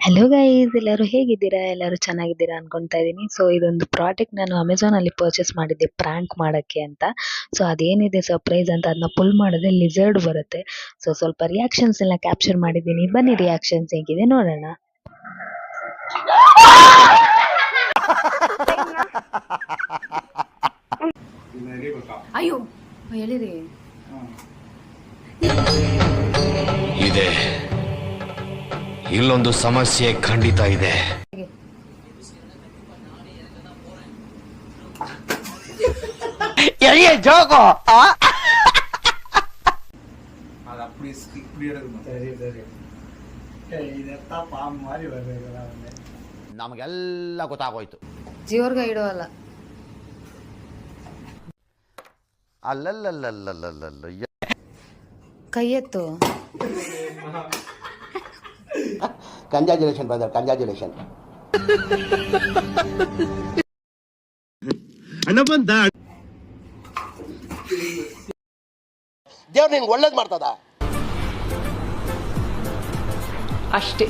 Hello guys, ಎಲ್ಲರೂ ಹೇಗಿದ್ದೀರಾ? ಎಲ್ಲರೂ ಚೆನ್ನಾಗಿದ್ದೀರಾ ಅನ್ಕೊಂತಾ ಇದ್ದೀನಿ. ಸೊ ಇದೊಂದು ಪ್ರಾಡಕ್ಟ್ ನಾನು ಅಮೆಝಾನ್ ಅಲ್ಲಿ ಪರ್ಚೇಸ್ ಮಾಡಿದ್ದೆ ಪ್ರ್ಯಾಂಕ್ ಮಾಡಕ್ಕೆ ಅಂತ. ಸೊ ಅದೇನಿದೆ ಸರ್ಪ್ರೈಸ್ ಅಂತ ಅದನ್ನ ಪುಲ್ ಮಾಡಿದ್ರೆ ಲಿಸರ್ಡ್ ಬರುತ್ತೆ. ಸೊ ಸ್ವಲ್ಪ ರಿಯಾಕ್ಷನ್ಸ್ ಎಲ್ಲ ಕ್ಯಾಪ್ಚರ್ ಮಾಡಿದ್ದೀನಿ. ಬನ್ನಿ ರಿಯಾಕ್ಷನ್ಸ್ ಹೇಗಿದೆ ನೋಡೋಣ. ಅಯ್ಯೋ ಹೇಳಿರಿ ಇದೆ, ಇಲ್ಲೊಂದು ಸಮಸ್ಯೆ ಖಂಡಿತ ಇದೆ. ஜோகோ அது இப்படி எடுக்கணும். ಇದೆತ್ತ ಪಾಮ್ ಮಾರಿ ಬರಬೇಕಲ್ಲ. ನಮಗೆಲ್ಲ ಗೊತ್ತಾಗೋಯ್ತು. ಜೀವರ್ಗ ಇಡೋಲ್ಲ. ಅಲ್ಲಲ್ಲಲ್ಲಲ್ಲಲ್ಲಲ್ಲ ಕೈ ಎತ್ತು. Congratulation brother, congratulation. ದೇವ್ರು ನಿಂಗೆ ಒಳ್ಳೇದು ಮಾಡ್ತದ ಅಷ್ಟೇ.